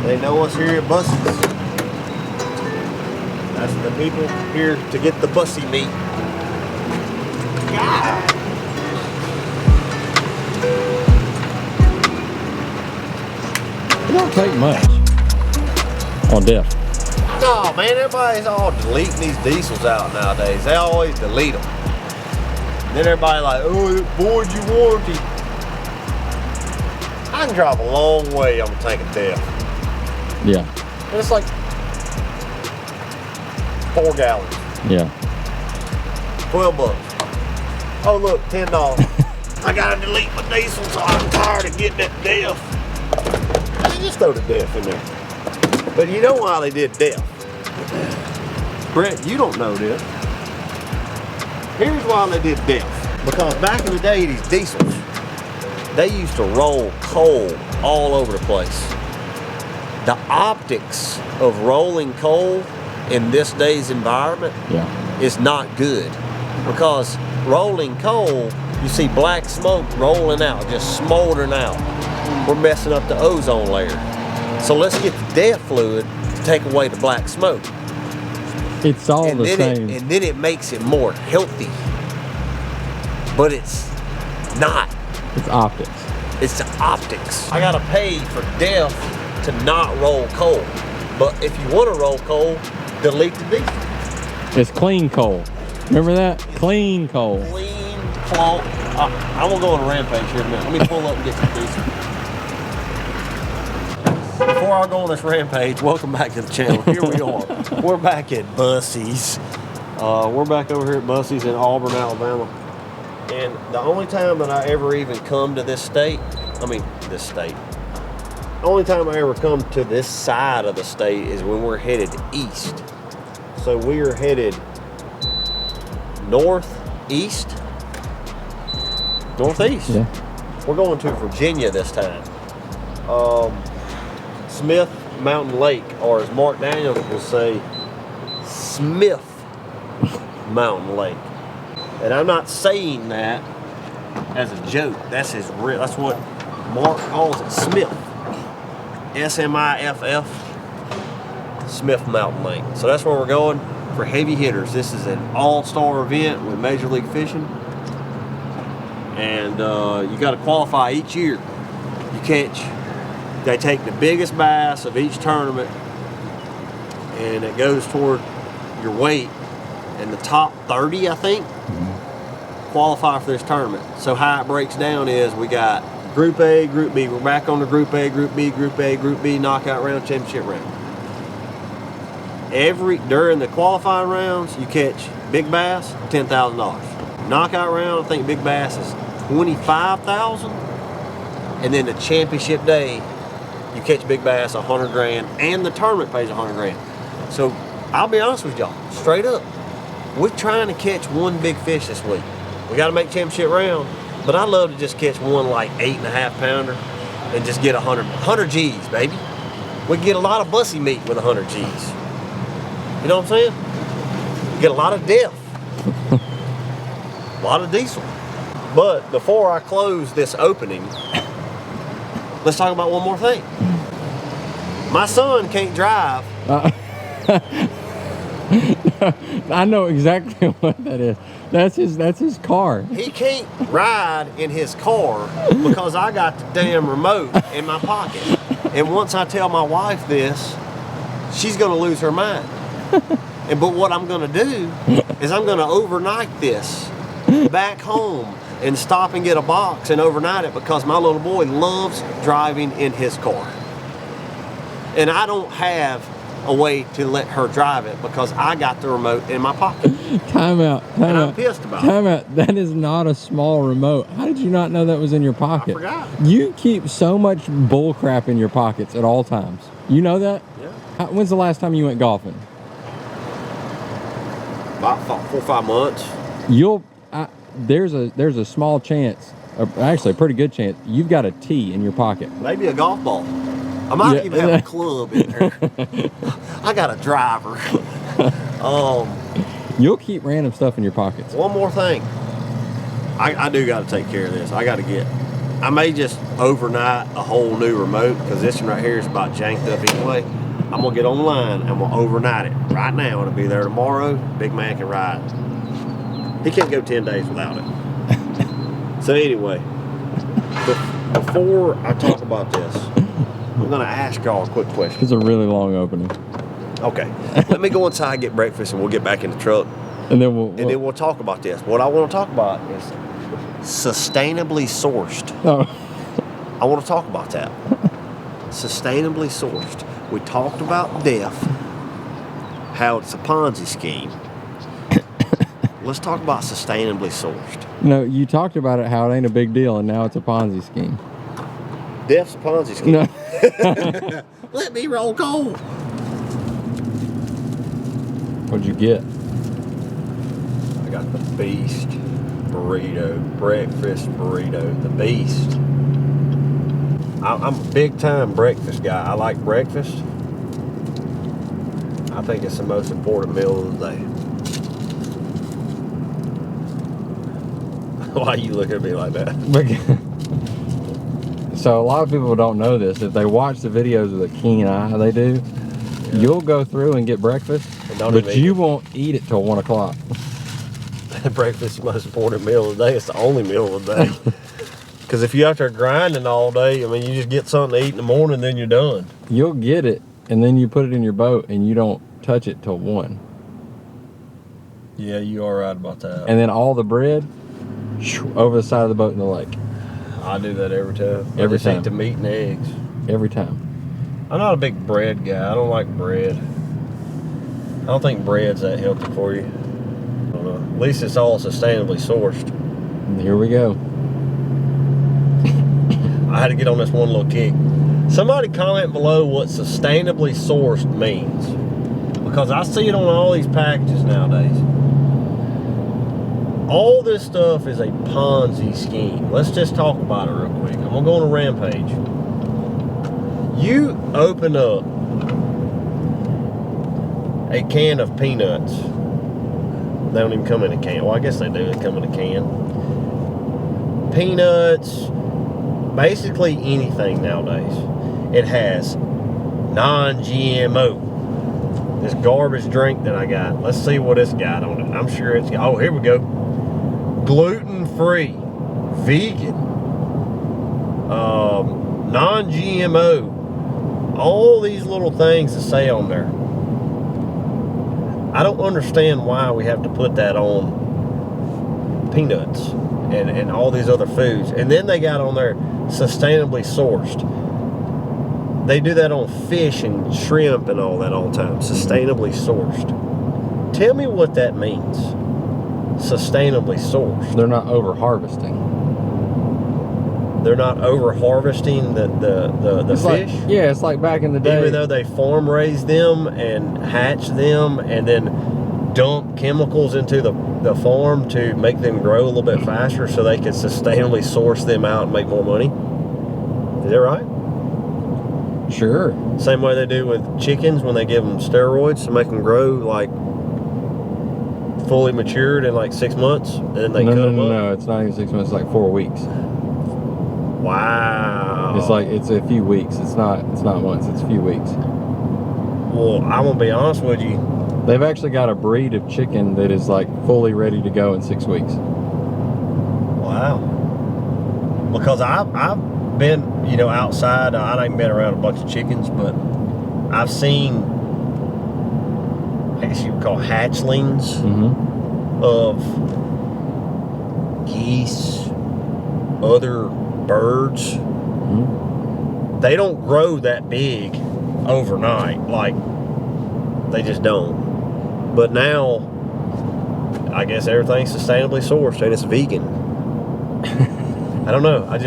They know us here at Buses. That's the people here to get the bussy meat. God. It don't take much on def. No, man, everybody's all deleting these diesels out nowadays. They always delete them. Then everybody like, oh, it void your warranty. I can drive a long way on a tank of def. Yeah. And it's like 4 gallons. Yeah. 12 bucks. Oh, look, $10. I gotta delete my diesel, so I'm tired of getting that def. They just throw the def in there. But you know why they did def? Brett, you don't know this. Here's why they did def. Because back in the day, these diesels, they used to roll coal all over the place. The optics of rolling coal in this day's environment is not good. Because rolling coal, you see black smoke rolling out, just smoldering out. We're messing up the ozone layer. So let's get the def fluid to take away the black smoke. It's all the same. And then it makes it more healthy. But it's not. It's optics. It's the optics. I gotta pay for def to not roll coal. But if you wanna roll coal, delete the diesel. It's clean coal. Remember that? Clean coal. Clean coal. I'm gonna go on a rampage here in a minute. Let me pull up and get some diesel. Before I go on this rampage, welcome back to the channel. Here we are. We're back at Buses. We're back over here at Buses in Auburn, Alabama. And the only time that I ever even come to this state, the only time I ever come to this side of the state is when we're headed east. So we are headed northeast. Yeah. We're going to Virginia this time. Smith Mountain Lake, or as Mark Daniels will say, Smith Mountain Lake. And I'm not saying that as a joke. That's his real. That's what Mark calls it, Smith. S-M-I-F-F. Smith Mountain Lake. So that's where we're going for heavy hitters. This is an all-star event with Major League Fishing. And you got to qualify each year. You catch. They take the biggest bass of each tournament, and it goes toward your weight. And the top 30, I think, qualify for this tournament. So how it breaks down is we got Group A, Group B. We're back on the Group A, Group B, Group A, Group B, knockout round, championship round. During the qualifying rounds, you catch big bass, $10,000. Knockout round, I think big bass is $25,000. And then the championship day, you catch big bass, $100 grand, and the tournament pays $100 grand. So I'll be honest with y'all, straight up, we're trying to catch one big fish this week. We got to make championship round, but I love to just catch one like 8.5 pounder and just get 100 G's, baby. We can get a lot of bussy meat with 100 G's. You know what I'm saying? Get a lot of def, a lot of diesel. But before I close this opening, let's talk about one more thing. My son can't drive. I know exactly what that is. That's his car. He can't ride in his car because I got the damn remote in my pocket. And once I tell my wife this, she's gonna lose her mind. But what I'm gonna do is I'm gonna overnight this back home and stop and get a box and overnight it because my little boy loves driving in his car. And I don't have a way to let her drive it because I got the remote in my pocket. Time out. I'm pissed about it. Time out. That is not a small remote. How did you not know that was in your pocket? I forgot. You keep so much bull crap in your pockets at all times. You know that? Yeah. When's the last time you went golfing? About 4 or 5 months. There's a small chance, actually a pretty good chance, you've got a tee in your pocket. Maybe a golf ball. I might even have a club in there. I got a driver. You'll keep random stuff in your pockets. One more thing. I do got to take care of this. I got to get I may just overnight a whole new remote because this one right here is about janked up anyway. I'm gonna get online and we'll overnight it right now. It'll be there tomorrow. Big man can ride. He can't go 10 days without it. So anyway, before I talk about this, I'm gonna ask y'all a quick question. It's a really long opening. Okay, let me go inside and get breakfast, and we'll get back in the truck, and then we'll talk about this. What I want to talk about is sustainably sourced. Oh. I want to talk about that. Sustainably sourced. We talked about death, how it's a Ponzi scheme. Let's talk about sustainably sourced. No, you talked about it, how it ain't a big deal, and now it's a Ponzi scheme. Death's a Ponzi scheme. No. Let me roll cold. What'd you get? I got the Beast burrito, breakfast burrito, the Beast. I'm a big time breakfast guy. I like breakfast. I think it's the most important meal of the day. Why you look at me like that? So a lot of people don't know this. If they watch the videos with a keen eye, they do. Yeah. You'll go through and get breakfast, but you won't eat it till 1 o'clock. Breakfast is the most important meal of the day. It's the only meal of the day. Because if you're out there grinding all day, I mean, you just get something to eat in the morning, then you're done. You'll get it, and then you put it in your boat, and you don't touch it till 1. Yeah, you are right about that. And then all the bread over the side of the boat in the lake. I do that every time. Every I just time. eat the meat and eggs. Every time. I'm not a big bread guy. I don't like bread. I don't think bread's that healthy for you. I don't know. At least it's all sustainably sourced. And here we go. I had to get on this one little kick. Somebody comment below what sustainably sourced means. Because I see it on all these packages nowadays. All this stuff is a Ponzi scheme. Let's just talk about it real quick. I'm going to go on a rampage. You open up a can of peanuts. They don't even come in a can. Well, I guess they do. They come in a can. Peanuts, basically anything nowadays. It has non-GMO. This garbage drink that I got. Let's see what it's got on it. I'm sure it's got, oh, here we go. Gluten-free, vegan, non-GMO. All these little things that say on there. I don't understand why we have to put that on peanuts and all these other foods. And then they got on there sustainably sourced. They do that on fish and shrimp and all that all the time. Sustainably sourced. Tell me what that means. Sustainably sourced. They're not over harvesting. They're not over harvesting the fish. Like, yeah, it's like back in the day. Even though they farm raise them and hatch them and then dump chemicals into the farm to make them grow a little bit faster so they can sustainably source them out and make more money. Is that right? Sure. Same way they do with chickens when they give them steroids to make them grow like fully matured in like 6 months, and then they cut them up. No, it's not even 6 months. It's like 4 weeks. Wow. It's a few weeks. It's not months. It's a few weeks. Well, I'm gonna be honest with you. They've actually got a breed of chicken that is like fully ready to go in 6 weeks. Wow. Because I've been, outside. I ain't been around a bunch of chickens, but I've seen, I guess you would call hatchlings of geese, other birds. They don't grow that big overnight. Like, they just don't. But now, I guess everything's sustainably sourced and it's vegan. I don't know. I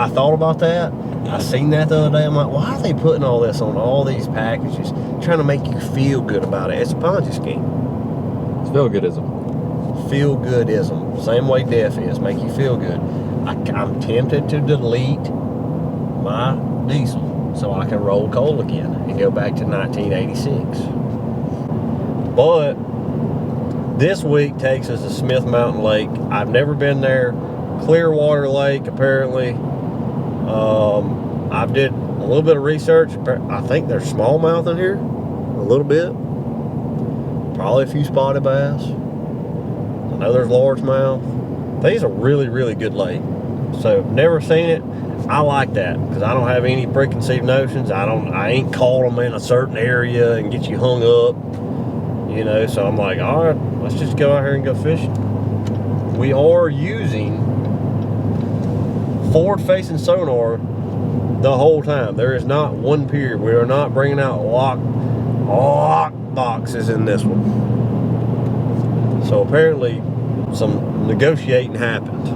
thought about that. I seen that the other day. I'm like, why are they putting all this on all these packages? Trying to make you feel good about it. It's a Ponzi scheme. It's feel-goodism. Feel-goodism. Same way death is. Make you feel good. I'm tempted to delete my diesel so I can roll coal again and go back to 1986. But this week takes us to Smith Mountain Lake. I've never been there. Clearwater Lake, apparently. I did a little bit of research. I think there's smallmouth in here, a little bit. Probably a few spotted bass. I know there's largemouth. These are really, really good lake. So never seen it. I like that because I don't have any preconceived notions. I ain't caught them in a certain area and get you hung up. You know, so I'm like, all right, let's just go out here and go fishing. We are using forward-facing sonar the whole time. There is not one period. We are not bringing out lock boxes in this one. So apparently some negotiating happened.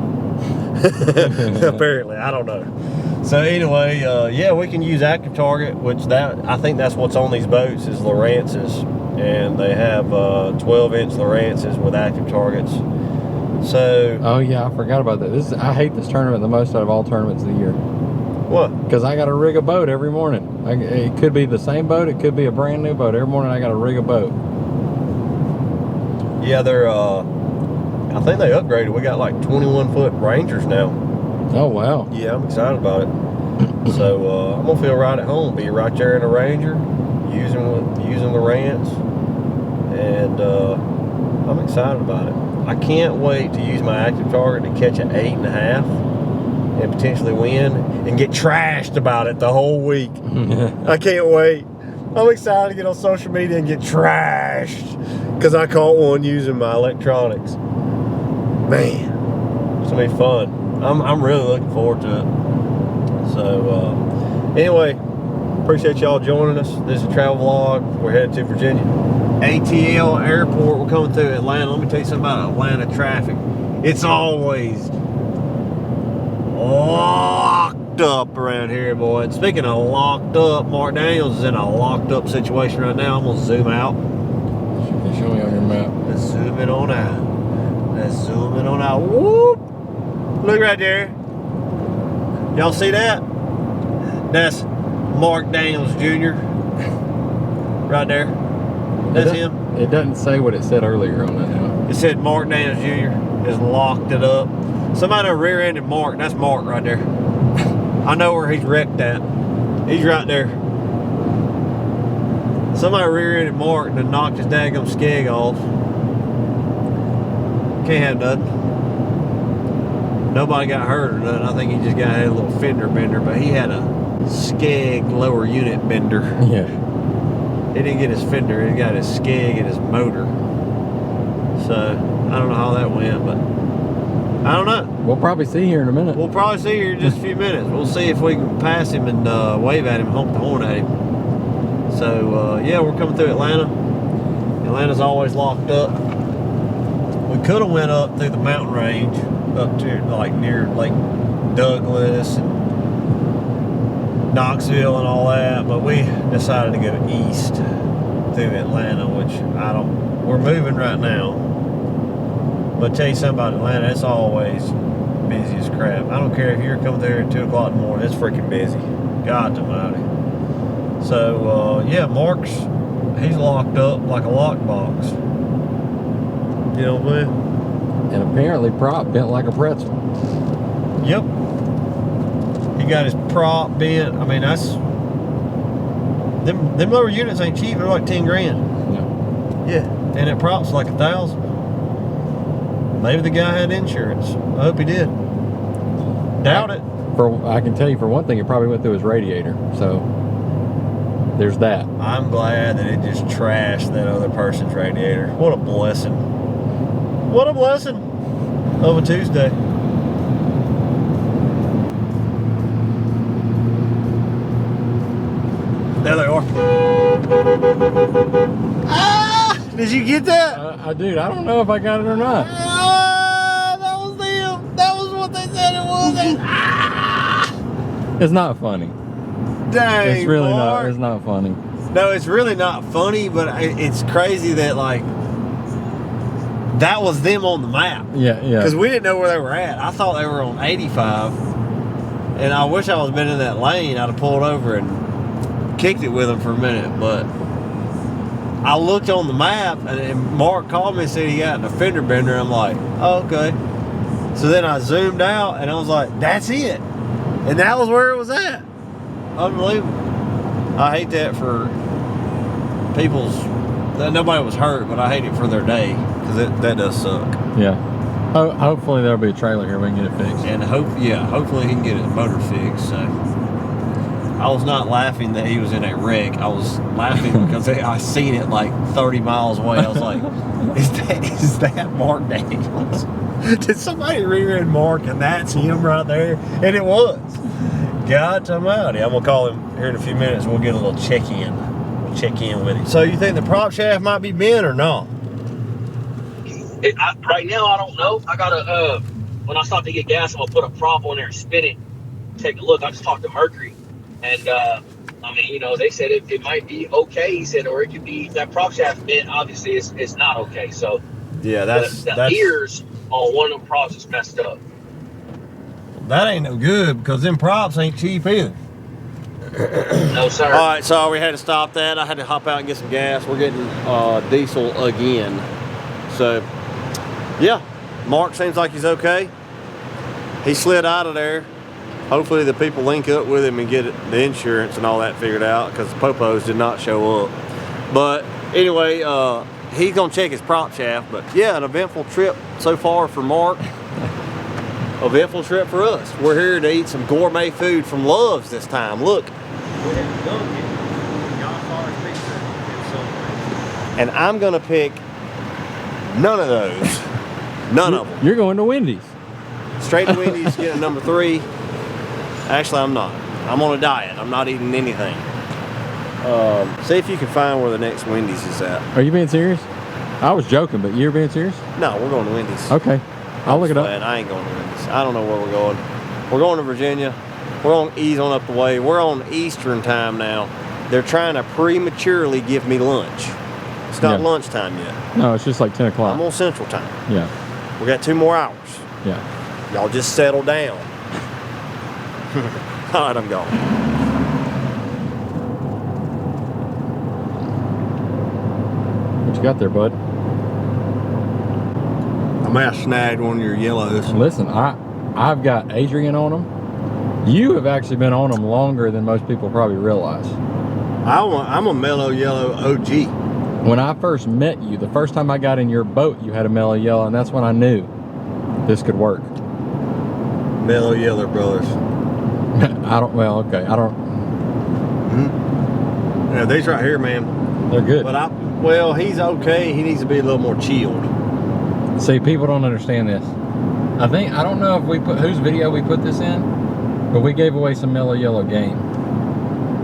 Apparently, I don't know. So anyway, yeah, we can use active target, which I think that's what's on these boats is Lowrances, and they have 12-inch Lowrances with active targets. So. Oh yeah, I forgot about that. I hate this tournament the most out of all tournaments of the year. What? Because I got to rig a boat every morning. It could be the same boat. It could be a brand new boat. Every morning I got to rig a boat. Yeah, they're. I think they upgraded. We got like 21-foot Rangers now. Oh wow. Yeah, I'm excited about it. So I'm gonna feel right at home. Be right there in a Ranger, using the rants, and I'm excited about it. I can't wait to use my active target to catch an 8.5 and potentially win and get trashed about it the whole week. I can't wait. I'm excited to get on social media and get trashed because I caught one using my electronics. Man, it's gonna be fun. I'm really looking forward to it. So anyway, appreciate y'all joining us. This is a travel vlog. We're headed to Virginia. ATL Airport. We're coming through Atlanta. Let me tell you something about Atlanta traffic. It's always locked up around here, boy. And speaking of locked up, Mark Daniels is in a locked up situation right now. I'm gonna zoom out. Show me on your map. Let's zoom it on out. Let's zoom it on out. Whoop! Look right there. Y'all see that? That's Mark Daniels Jr. Right there. That's him. It doesn't say what it said earlier on that now. It said Mark Daniels Jr. has locked it up. Somebody rear-ended Mark. That's Mark right there. I know where he's wrecked at. He's right there. Somebody rear-ended Mark and then knocked his daggum skeg off. Can't have nothing. Nobody got hurt or nothing. I think he just got a little fender bender, but he had a skeg lower unit bender. Yeah. He didn't get his fender, he got his skeg and his motor. So, I don't know how that went, but I don't know. We'll probably see here in a minute. We'll probably see here in just a few minutes. We'll see if we can pass him and wave at him, honk the horn at him. So, yeah, we're coming through Atlanta. Atlanta's always locked up. We could have went up through the mountain range, up to like near Lake Douglas and Knoxville and all that, but we decided to go east through Atlanta, which we're moving right now. But tell you something about Atlanta, it's always busy as crap. I don't care if you're coming there at 2 o'clock in the morning, it's freaking busy. God almighty. So, yeah, Mark's, he's locked up like a lockbox. You know what I'm saying? And apparently prop bent like a pretzel. Yep. He got his prop bent. I mean, that's them lower units ain't cheap. They're like 10 grand. Yeah. And that prop's like 1,000. Maybe the guy had insurance. I hope he did. Doubt it. I can tell you for one thing, it probably went through his radiator. So there's that. I'm glad that it just trashed that other person's radiator. What a blessing. What a blessing of a Tuesday. There they are. Ah! Did you get that? Dude, I don't know if I got it or not. Ah! That was them. That was what they said it was. Ah! It's not funny. Dang, it's really Mark. not. It's not funny. No, it's really not funny, but it's crazy that like that was them on the map. Yeah. Because we didn't know where they were at. I thought they were on 85, and I wish I was been in that lane. I'd have pulled over and kicked it with them for a minute, but I looked on the map and Mark called me and said he got a fender bender. I'm like, oh, okay. So then I zoomed out and I was like, that's it. And that was where it was at. Unbelievable. I hate that for people's, that nobody was hurt, but I hate it for their day, because that does suck. Yeah. Hopefully there'll be a trailer here, we can get it fixed. And hopefully he can get his motor fixed. So I was not laughing that he was in a wreck. I was laughing because I seen it like 30 miles away. I was like, is that Mark Daniels? Did somebody rear-end Mark and that's him right there? And it was. God almighty. I'm going to call him here in a few minutes and we'll get a little check-in. We'll check in with him. So you think the prop shaft might be bent or not? Right now, I don't know. I got to, when I stop to get gas, I'm going to put a prop on there and spin it. Take a look. I just talked to Mercury. And, I mean, you know, they said it might be okay. He said, or it could be that prop shaft bent. Obviously, it's not okay. So, yeah, that's the ears on one of them props is messed up. That ain't no good because them props ain't cheap either. No, sir. All right, so we had to stop that. I had to hop out and get some gas. We're getting diesel again. So, yeah, Mark seems like he's okay. He slid out of there. Hopefully the people link up with him and get the insurance and all that figured out because the popos did not show up. But anyway, he's gonna check his prop shaft. But yeah, an eventful trip so far for Mark. Eventful trip for us. We're here to eat some gourmet food from Love's this time. Look. And I'm gonna pick none of those. None of them. You're going to Wendy's. Straight to Wendy's, getting number 3. Actually, I'm not. I'm on a diet. I'm not eating anything. See if you can find where the next Wendy's is at. Are you being serious? I was joking, but you're being serious? No, we're going to Wendy's. Okay. I'll look it up. I ain't going to Wendy's. I don't know where we're going. We're going to Virginia. We're going to ease on up the way. We're on Eastern time now. They're trying to prematurely give me lunch. It's not lunchtime yet. No, it's just like 10 o'clock. I'm on Central time. Yeah. We got 2 more hours. Yeah. Y'all just settle down. All right, I'm gone. What you got there, bud? I may have snagged one of your yellows. Listen, I've got Adrian on them. You have actually been on them longer than most people probably realize. I'm a mellow yellow OG. When I first met you, the first time I got in your boat, you had a mellow yellow, and that's when I knew this could work. Mellow yellow brothers. Okay, I don't. Mm-hmm. Yeah, these right here, man. They're good. But he's okay. He needs to be a little more chilled. See, people don't understand this. I don't know if we put, whose video we put this in, but we gave away some mellow yellow game.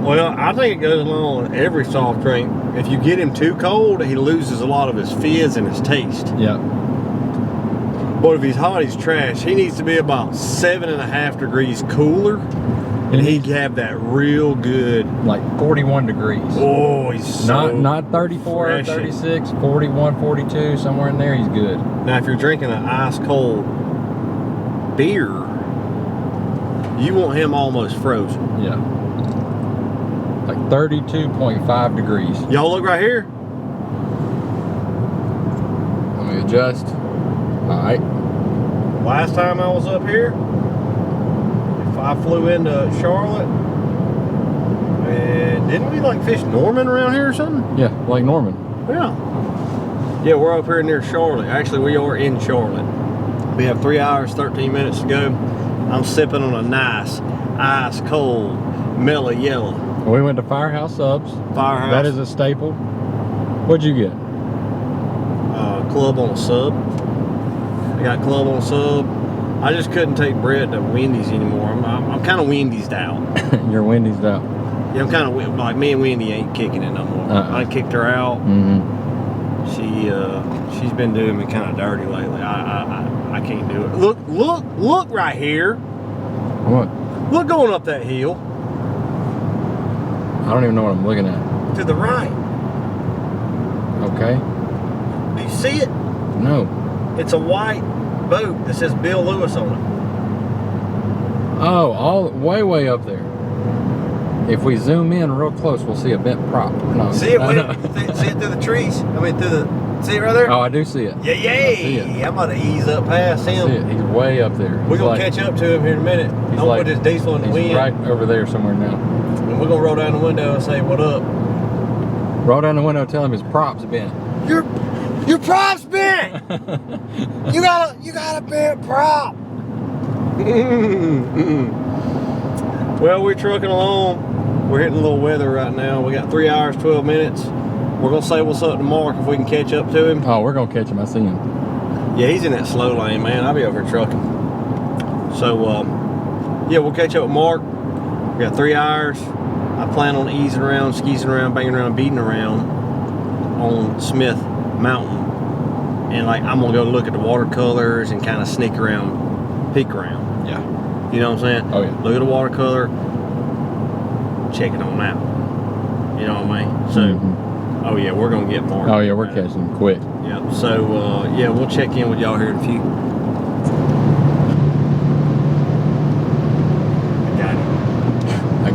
Well, I think it goes along with every soft drink. If you get him too cold, he loses a lot of his fizz and his taste. Yeah. But if he's hot, he's trash. He needs to be about 7.5 degrees cooler, and he'd have that real good, like 41 degrees. Oh, he's so not 34 or 36, 41, 42, somewhere in there. He's good. Now, if you're drinking an ice cold beer, you want him almost frozen. Yeah. Like 32.5 degrees. Y'all look right here. Let me adjust. All right. Last time I was up here, if I flew into Charlotte, and didn't we like fish Norman around here or something? Yeah, like Norman. Yeah. Yeah, we're up here near Charlotte. Actually, we are in Charlotte. We have 3 hours, 13 minutes to go. I'm sipping on a nice, ice cold, mellow yellow. We went to Firehouse Subs. Firehouse. That is a staple. What'd you get? Club on a sub. I got club on a sub. I just couldn't take Brett to Wendy's anymore. I'm kind of Wendy's out. You're Wendy's out. Yeah, I'm kind of like me and Wendy ain't kicking it no more. I kicked her out. Mm-hmm. She's been doing me kind of dirty lately. I can't do it. Look right here. What? Look going up that hill. I don't even know what I'm looking at. To the right. Okay. Do you see it? No. It's a white boat that says Bill Lewis on it. Oh, way up there. If we zoom in real close, we'll see a bent prop. No, See it, no, no. see it through the trees. I mean, see it right there? Oh, I do see it. Yeah, I see it. I'm gonna ease up past I him. see it. He's way up there. We're He's gonna like, catch up to him here in a minute. I'm gonna put this diesel in the he's wind. right over there somewhere now. And we're gonna roll down the window and say, what up? Roll down the window, tell him his props bent. Your prop's bent! you got a bent prop! Well, we're trucking along. We're hitting a little weather right now. We got 3 hours, 12 minutes. We're gonna say what's up to Mark if we can catch up to him. Oh, we're gonna catch him. I see him. Yeah, he's in that slow lane, man. I'll be over here trucking. So, yeah, we'll catch up with Mark. We got 3 hours. I plan on easing around, skeezing around, banging around, beating around on Smith Mountain. And like, I'm gonna go look at the watercolors and kind of sneak around, peek around. Yeah. You know what I'm saying? Oh yeah. Look at the watercolor, check it on out. You know what I mean? So, oh yeah, we're gonna get Mark. Oh yeah, we're catching him quick. Yep. So yeah, we'll check in with y'all here in a few. I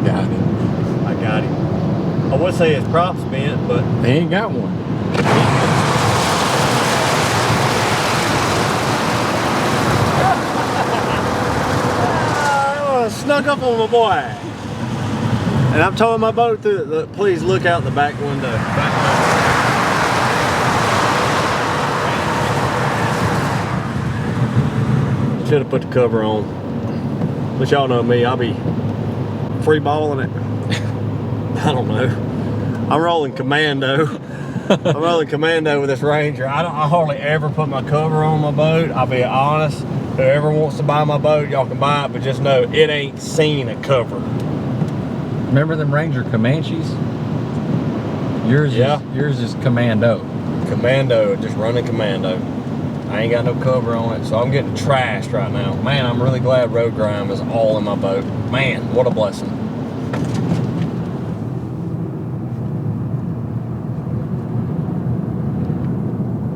got him. I would say his props bent, but He ain't got one. Snuck up on my boy. And I'm towing my boat through please look out the back window. Should have put the cover on. But y'all know me, I'll be free balling it. I don't know. I'm rolling commando. I'm rolling commando with this Ranger. I hardly ever put my cover on my boat. I'll be honest. Whoever wants to buy my boat, y'all can buy it, but just know it ain't seen a cover. Remember them Ranger Comanches? Yours is commando. Commando, just running commando. I ain't got no cover on it, so I'm getting trashed right now. Man, I'm really glad road grime is all in my boat. Man, what a blessing.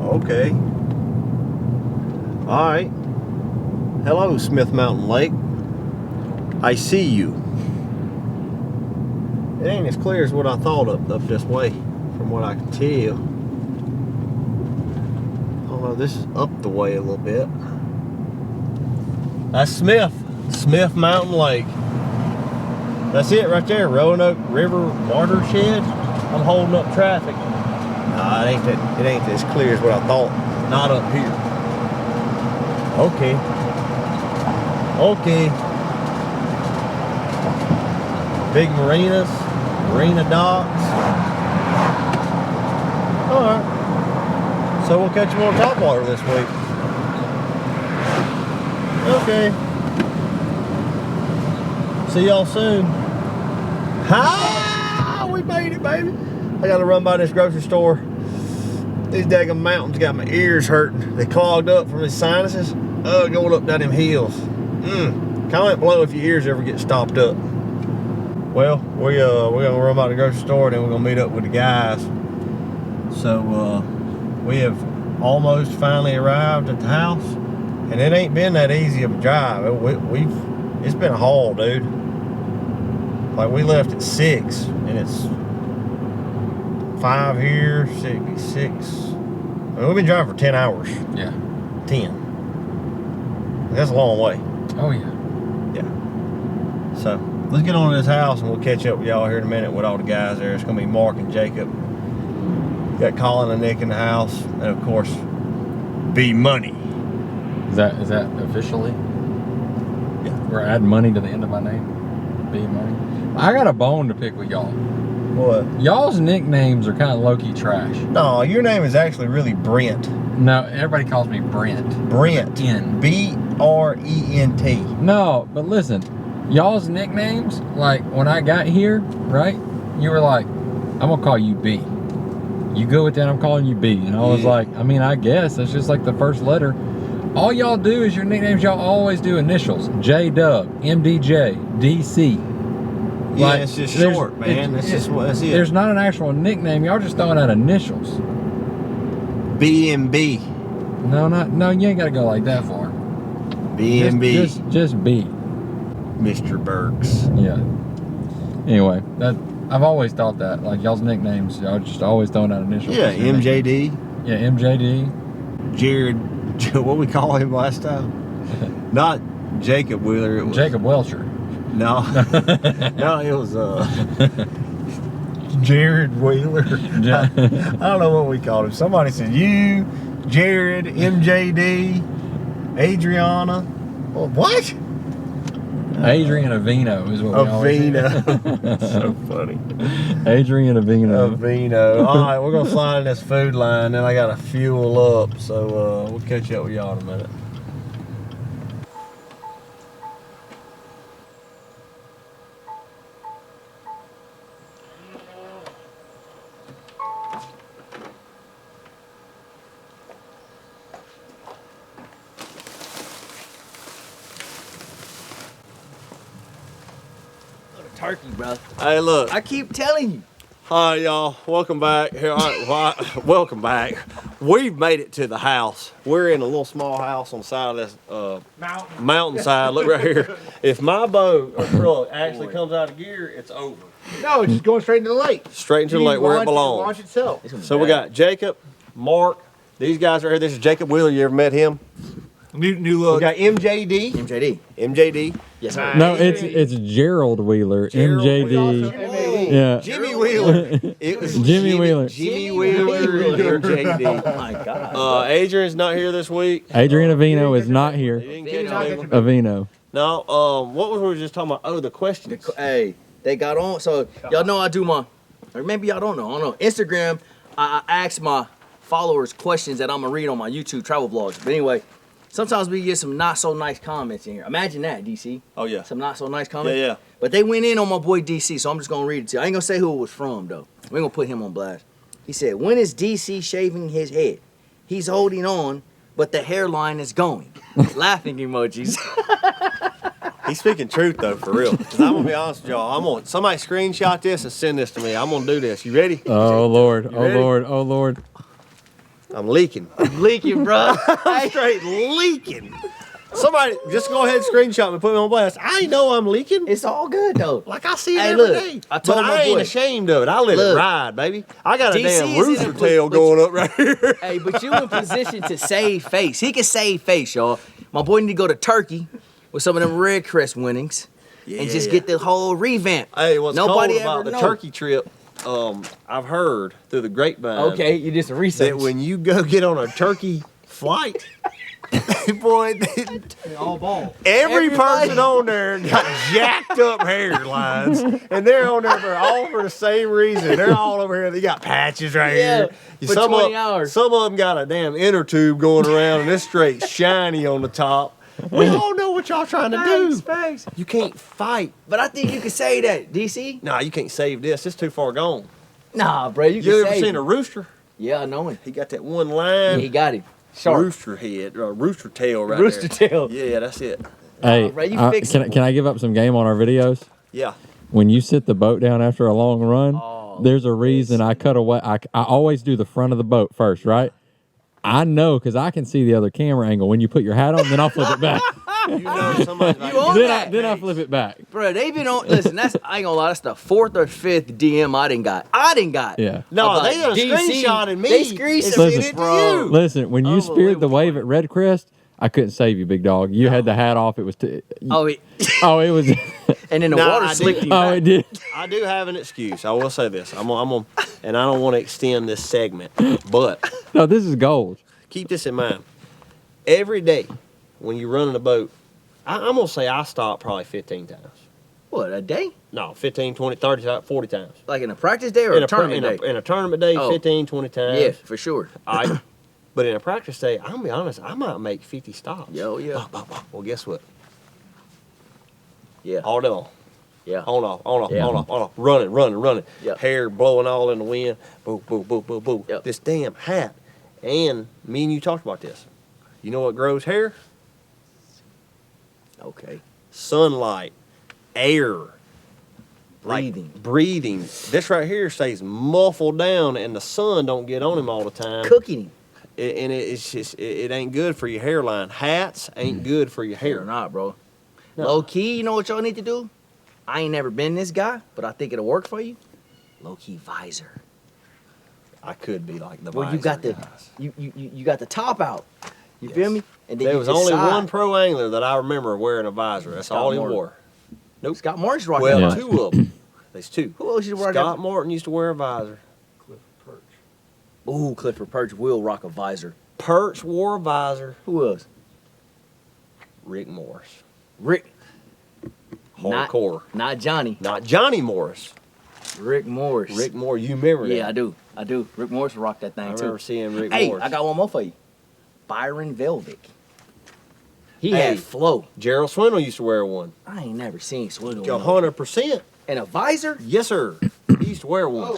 Okay. All right. Hello, Smith Mountain Lake. I see you. It ain't as clear as what I thought up this way, from what I can tell. Although this is up the way a little bit. That's Smith Mountain Lake. That's it right there, Roanoke River watershed. I'm holding up traffic. Nah, it ain't as clear as what I thought. Not up here. Okay. Okay. Big marinas, marina docks. Alright. So we'll catch them on topwater this week. Okay. See y'all soon. Ha! We made it, baby. I gotta run by this grocery store. These daggum mountains got my ears hurting. They clogged up from these sinuses. Going up down them hills. Comment below if your ears ever get stopped up. Well, we're gonna run by the grocery store, and then we're gonna meet up with the guys. So we have almost finally arrived at the house, and it ain't been that easy of a drive. It's been a haul, dude. Like, we left at 6, and it's 5 here, 6. I mean, we've been driving for 10 hours. Yeah. 10. That's a long way. Oh yeah. Yeah. So let's get on to this house, and we'll catch up with y'all here in a minute with all the guys there. It's gonna be Mark and Jacob. Got Colin and Nick in the house, and of course, B Money. Is that officially? Yeah. We're adding money to the end of my name. B Money. I got a bone to pick with y'all. What? Y'all's nicknames are kind of low-key trash. No, your name is actually really Brent. No, everybody calls me Brent. Brent. N. B-R-E-N-T. No, but listen, y'all's nicknames, like when I got here, right? You were like, I'm gonna call you B. You go with that, I'm calling you B. And I was like, I mean, I guess that's just like the first letter. All y'all do is your nicknames, y'all always do initials. J-Dub, MDJ, DC. Yeah, Like, it's just short, man. That's it. There's not an actual nickname. Y'all just throwing out initials. B&B. No, you ain't got to go like that far. B&B. Just B. Mr. Burkes. Yeah. Anyway, That I've always thought that. Like y'all's nicknames, y'all just always throwing out initials. Yeah, MJD. Yeah, MJD. Jared, what we call him last time? Not Jacob Wheeler. It was Jacob Welcher. No, no, it was Jared Wheeler. I don't know what we called him. Somebody said you, Jared, MJD, Adriana. Well, what? Adrian Avino is what we always say. Avino. So funny. Adrian Avino. Avino. All right, we're gonna slide in this food line. Then I gotta fuel up. So we'll catch up with y'all in a minute. Turkey, bro. Hey, look. I keep telling you. Hi, y'all. Welcome back. Here, welcome back. We've made it to the house. We're in a little small house on the side of this mountainside. Look right here. If my boat or truck actually comes out of gear, it's over. No, it's just going straight into the lake. Straight into the lake where it belongs. Launch itself. So we got Jacob, Mark, these guys right here. This is Jacob Wheeler. You ever met him? New look. We got MJD. MJD. MJD. Yes, sir. No, it's Gerald Wheeler. MJD. Yeah. Jimmy Wheeler. It was Jimmy Wheeler. Jimmy Wheeler and MJD. Oh my God. Adrian's not here this week. Adrian Avino is not here. He didn't catch him. Avino. No, what was we just talking about? Oh, the questions. Hey, they got on. So y'all know I do my, or maybe y'all don't know. I don't know. Instagram, I ask my followers questions that I'm gonna read on my YouTube travel vlogs. But anyway, sometimes we get some not so nice comments in here. Imagine that, DC. Oh yeah. Some not so nice comments. Yeah, yeah. But they went in on my boy DC, so I'm just gonna read it to you. I ain't gonna say who it was from though. We ain't gonna put him on blast. He said, "When is DC shaving his head? He's holding on, but the hairline is going." Laughing emojis. He's speaking truth though, for real. Cause I'm gonna be honest with y'all. I'm gonna somebody screenshot this and send this to me. I'm gonna do this. You ready? Oh Lord. You Oh ready? Lord. Oh Lord. I'm leaking. Leaking, bro. I'm straight leaking. Somebody just go ahead and screenshot me, put me on blast. I know I'm leaking. It's all good though. Like I see it Hey, every look, day. I told but my I ain't boy. ashamed of it. I let it Look, ride, baby. I got a DC damn is in rooster a- tail but going up right here. Hey, but you in position to save face. He can save face, y'all. My boy need to go to Turkey with some of them Red Crest winnings and just get the whole revamp. Hey, what's Nobody cool about ever the know. Turkey trip? I've heard through the grapevine. Okay, you did some research. That when you go get on a turkey flight, boy, All ball. every Everybody- person on there got jacked up hairlines, and they're on there all for the same reason. They're all over here. They got patches right Yeah, here. for 20 hours. Some of them got a damn inner tube going around, and it's straight shiny on the top. We all know what y'all trying to do. Facts. You can't fight. But I think you can say that, DC. Nah, you can't save this. It's too far gone. Nah, bro, you can You ever save seen it. a rooster? Yeah, I know him. He got that one Yeah, line. he got it. Sharp. Rooster head, rooster tail right Rooster there. tail. Yeah, that's it. Hey, bro, you can I give up some game on our videos? Yeah. When you sit the boat down after a long run, Oh, there's a reason I cut away. I always do the front of the boat first, right? I know because I can see the other camera angle. When you put your hat on, then I'll flip it back. You know somebody's You own that. then I flip it back. Bro, they been on. Listen, that's I ain't gonna lie. That's the 4th or 5th DM I done got. Yeah. No, About they done DC, screenshotted me. they screenshotted and sent me, it bro. to you. Listen, when you speared the Unbelievable. wave at Red Crest, I couldn't save you, big dog. You had the hat off. It was. Oh, It was. and then the Nah, water I did. slicked him Oh, back. it did. I do have an excuse. I will say this. I'm on, and I don't want to extend this segment, but No, this is gold. keep this in mind. Every day when you're running a boat, I'm going to say I stop probably 15 times. What, a day? No, 15, 20, 30, 40 times. Like in a practice day or In a tournament day? in a tournament day, Oh. 15, 20 times. Yeah, for sure. All right. But in a practice day, I'm going to be honest, I might make 50 stops. Yo, yeah. Well, guess what? Yeah. All day long. Yeah. On off, Yeah. on off. Running. Yep. Hair blowing all in the wind. Boom, boom, boom, boom, boom. Yep. This damn hat. And me and you talked about this. You know what grows hair? Okay. Sunlight, air, Breathing. breathing. This right here stays muffled down, and the sun don't get on him all the time. Cooking him. It's just it ain't good for your hairline. Hats ain't good for your Hair or hair. not, bro. No. Low key, you know what y'all need to do? I ain't never been this guy, but I think it'll work for you. Low-key visor. I could be like the Well, visor you got the guys. you got the top out. You Yes. feel me? And then There you was just only side. one pro angler that I remember wearing a visor. That's Scott all he Morton. wore. Nope. Scott Morris rocking Well, that Yeah. visor. 2 of them. There's 2. Who else you wear Scott Morton used to wear a visor. Ooh, Clifford Perch will rock a visor. Perch wore a visor. Who else? Rick Morris. Rick. Hardcore. Not Johnny. Not Johnny Morris. Rick Morris. Rick Morris. You remember that? Yeah, I do. Rick Morris will rock that thing I too. remember seeing Rick Hey, Morris. I got one more for you. Byron Velvick. He Hey. had flow. Gerald Swindle used to wear one. I ain't never seen Swindle. 100%. And a visor? Yes, sir. He used to wear one.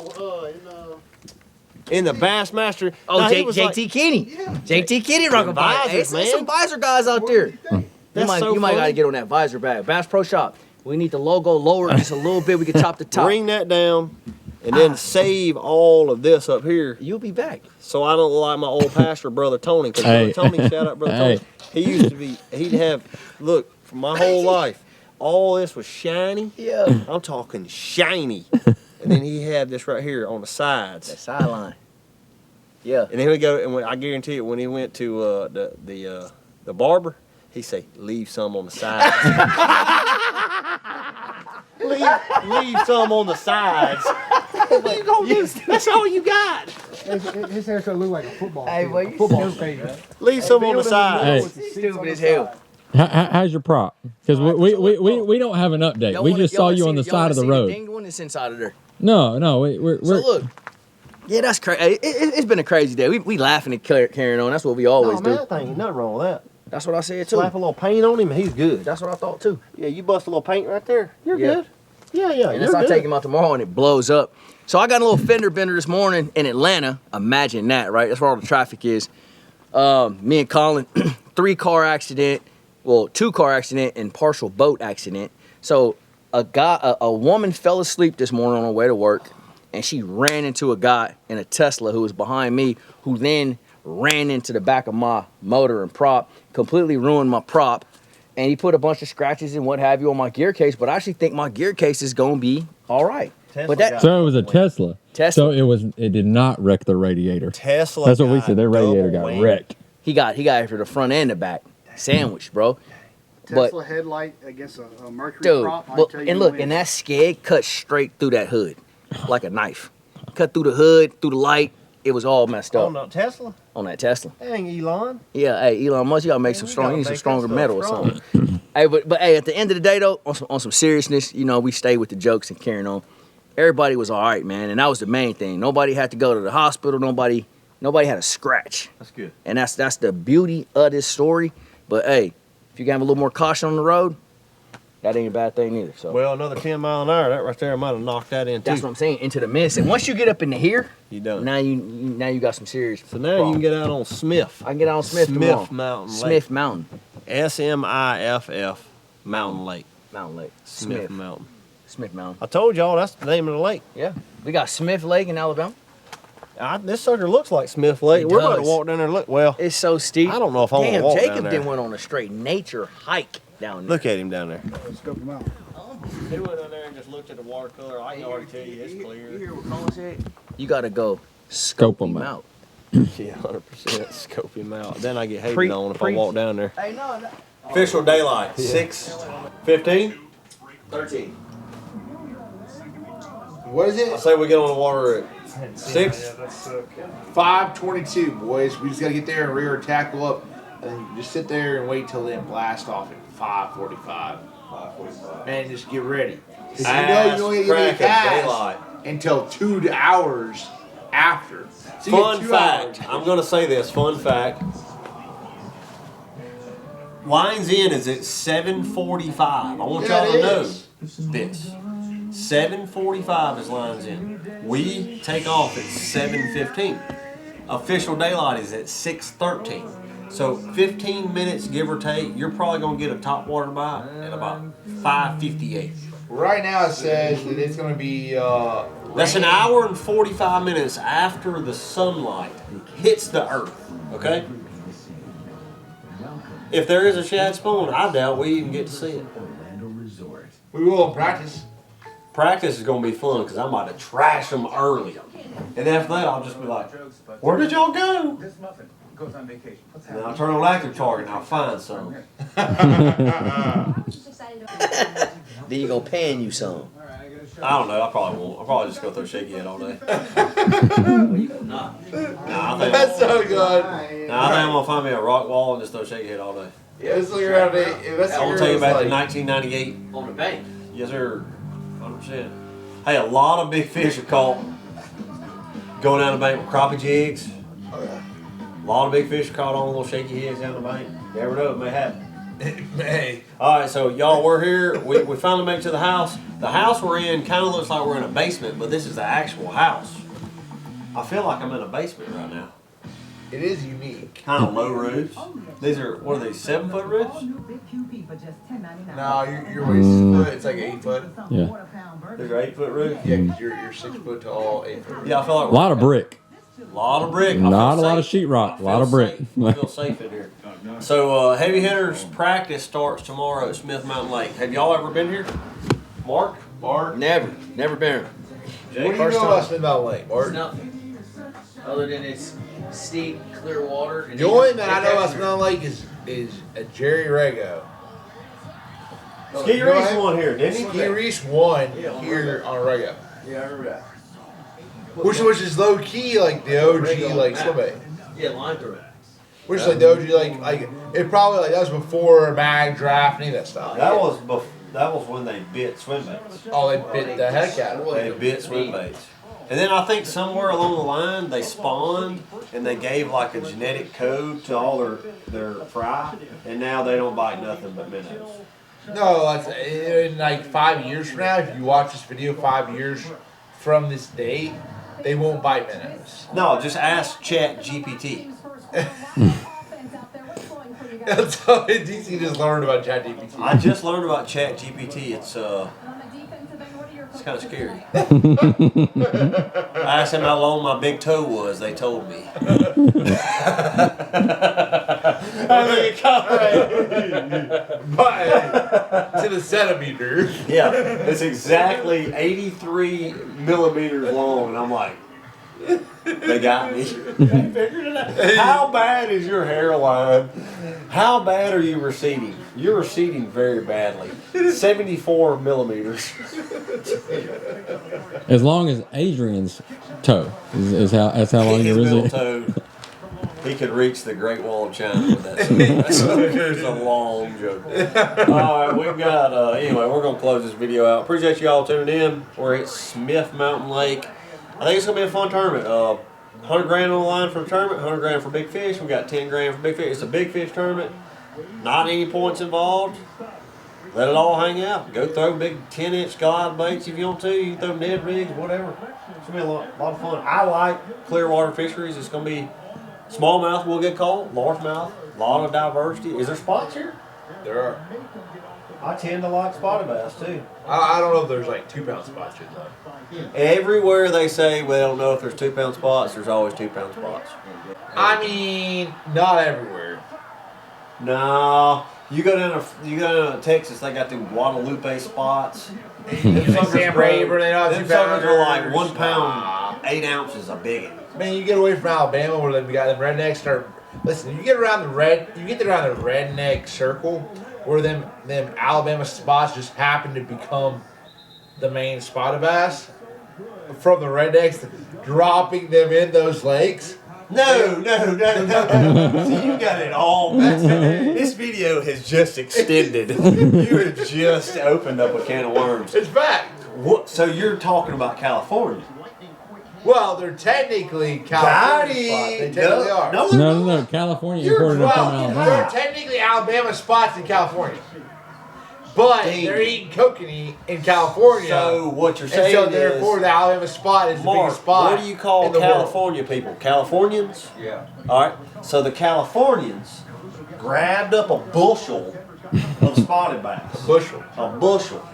In the Bassmaster. Oh, Now, he was JT like- Kenny. JT Kenny rock a visor. Visors, Hey, there's some man. visor guys out there. You That's might, so you might funny. gotta get on that visor bag. Bass Pro Shop. We need the logo lower just a little bit. We can chop the top. Bring that down and then save all of this up here You'll be back. so I don't look like my old pastor, Brother Tony. Because Hey. Brother Tony, shout out Brother Hey. Tony. He used to be, he'd have, look, for my whole life, all this was shiny. Yeah. I'm talking shiny. And then he had this right here on the That sides. sideline. Yeah. And then we go, and when, I guarantee it, when he went to the barber, he say, leave some on the sides. leave some on the sides. You gonna use, that's all you got. His hair's gonna look like a football. Hey, field, well, a you football stupid. stadium. Leave some on the sides. Hey. Stupid as hell. How's your prop? Because we don't have an update. Y'all We wanna- just y'all saw wanna you see- on the y'all side wanna of the see road. dang one that's inside of there. No, we're So look, yeah, that's crazy. It's been a crazy day. We laughing and carrying on. That's what we always do. that thing, nothing wrong with that. That's what I said too. Slap a little paint on him, and he's good. That's what I thought too. Yeah, you bust a little paint right there. You're Yeah. good. Yeah, And you're that's I good. take him out tomorrow and it blows up. So I got a little fender bender this morning in Atlanta. Imagine that, right? That's where all the traffic is. Me and Colin, 3-car accident, well, 2-car accident and partial boat accident. So a woman fell asleep this morning on her way to work, and she ran into a guy in a Tesla who was behind me, who then ran into the back of my motor and prop, completely ruined my prop. And he put a bunch of scratches and what have you on my gear case, but I actually think my gear case is gonna be all right. But that So it was a Tesla. Tesla. So it did not wreck the radiator. Tesla. That's what we got said. Their radiator double got whammy. wrecked. he got after the front and the back, sandwich, bro. Tesla headlight against a Mercury Dude, prop. I well, tell you and look, what. and that skeg cut straight through that hood, like a knife. Cut through the hood, through the light. It was all messed Oh up no, Tesla. on that Tesla. Dang, Elon. Yeah, hey Elon Musk, you gotta make some You strong. gotta You need some make that stronger stuff metal or strong. something. Hey, but hey, at the end of the day though, on some seriousness, you know, we stay with the jokes and carrying on. Everybody was all right, man, and that was the main thing. Nobody had to go to the hospital. Nobody had a scratch, That's good. and that's the beauty of this story. But hey, if you can have a little more caution on the road, that ain't a bad thing either. So Well, another 10 mile an hour. That right there might have knocked that in too. that's what I'm saying. Into the mist, and once you get up into here, You done. now you got some serious. So now you can get out on Smith. I can get out on Smith tomorrow. Mountain Lake. Smith Mountain. SMIFF Mountain Lake. Mountain Lake. Smith Mountain. Smith Mountain. I told y'all that's the name of the lake. Yeah. We got Smith Lake in Alabama. This sucker looks like Smith Lake. It We're about to does. walk down there. Look, well, It's so steep. I don't know if I want to Damn, walk Jacob down there. then went on a straight nature hike down there. Look at him down there. Scope him out. He went down there and just looked at the watercolor. I can already tell you it's You clear. hear what Colin said? You gotta go Scope scope 'em him out. out. Yeah, 100%. Scope him out. Then I get hated Pre- on if pre- I walk down there. Hey, no. Official daylight, 6:15. 13. What is I it? say we get on the water at 6. 5:22, boys. We just gotta get there and rear tackle up, and then just sit there and wait till then blast off at 5:45. 5:45. And just get ready. 'Cause you Ass don't get crack any of cast daylight. until 2 hours after. So you get Fun 2 fact. hours. I'm going to say this. Fun fact. Lines in is at 7:45. I want Yeah, y'all to it know is. this. 7:45 is lines in. We take off at 7:15. Official daylight is at 6:13. So 15 minutes, give or take, you're probably going to get a top water bite at about 5:58. Right now it says that it's gonna be. That's an hour and 45 minutes after the sunlight hits the earth, okay? If there is a shad spoon, I doubt we even get to see it. We will in practice. Practice is going to be fun because I'm about to trash them early. And after that, I'll just be like, where did y'all go? This muffin goes on vacation. What's And I'll turn on Active Target and I'll find some. Then you gonna pan you some. I don't know. I probably won't. I'll probably just go throw shaky head all day. Nah, I think That's so good. Nah, I think I'm going to find me a rock wall and just throw shaky head all day. Yeah, let's look around it. That's I'm going to take you back to like, 1998. On the bank. Yes, sir. 100%. Hey, a lot of big fish are caught going down the bank with crappie jigs. oh, yeah. A lot of big fish are caught on little shaky heads down the bank. You never know, it may happen. Hey. All right, so y'all, we're here. We finally made it to the house. The house we're in kind of looks like we're in a basement, but this is the actual house. I feel like I'm in a basement right now. It is unique. Kind of low roofs. These are, what are these, 7-foot roofs? No, your waist is a foot. It's like 8 foot. Yeah. These are 8-foot roofs? Yeah, because you're 6 foot tall, 8 foot. Yeah, I feel like A lot of brick. A lot of brick. I feel Not a lot of safe. sheetrock. A lot of I brick. feel safe in here. So, heavy hitters practice starts tomorrow at Smith Mountain Lake. Have y'all ever been here? Mark? Never been. What do you know about Smith Mountain Lake, Mark? Nothing. Other than it's steep, clear water. And The only thing that I know about Smith Mountain Lake is a Jerry Rego. Ski Reese won here, didn't he? Ski Reese won here on Rego. Yeah, I remember that. Which is low key like the OG like swim bait. Yeah, line through it. Which is like the OG like it probably like that was before mag draft any of that stuff. That was when they bit swim baits. Oh, they bit the heck out of it. They bit swim baits. And then I think somewhere along the line they spawned and they gave like a genetic code to all their fry, and now they don't bite nothing but minnows. No, that's in like 5 years from now. If you watch this video 5 years from this date, they won't bite minnows. No, just ask Chat GPT. That's how DC just learned about ChatGPT. I just learned about Chat GPT. It's kind of scary. I asked them how long my big toe was. They told me. But to the centimeter. Yeah, it's exactly 83 millimeters long, and I'm like, they got me. They figured it out. How bad is your hairline? How bad are you receding? You're receding very badly. 74 millimeters. As long as Adrian's toe is that's how long His you're middle visiting. toe, he could reach the Great Wall of China with that. It's a long joke. All right, we've got, anyway, we're going to close this video out. Appreciate you all tuning in. We're at Smith Mountain Lake. I think it's going to be a fun tournament. 100 grand on the line for the tournament, 100 grand for big fish. We got 10 grand for big fish. It's a big fish tournament. Not any points involved. Let it all hang out. Go throw big 10-inch glide baits if you want to. You can throw dead rigs, whatever. It's going to be a lot of fun. I like clear water fisheries. It's going to be smallmouth will get caught, largemouth, a lot of diversity. Is there spots here? There are. I tend to like spotted bass too. I don't know if there's like 2 pound spots here though. Everywhere they say we don't know if there's 2 pound spots, there's always 2 pound spots. I mean, not everywhere. No, you go down to Texas, they got them Guadalupe spots. Them Sam Raver, they don't have them 2 suckers are like pounders. 1 pound, 8 ounces a big one. Man, you get away from Alabama where we got them rednecks start. Listen, you get around the redneck circle where them Alabama spots just happen to become the main spotted bass from the rednecks, dropping them in those lakes. No. So you got it all. This video has just extended. You have just opened up a can of worms. It's fact. What? So you're talking about California? Well, they're technically California spots. They technically are. No. California imported them from They're Alabama. technically Alabama spots in California. But they're eating kokanee in California. So what you're And saying so therefore the Alabama spot is the Mark, biggest spot. what do you call in the world. California people? Californians? Yeah. All right. So the Californians grabbed up a bushel of spotted bass. Bushel. A bushel.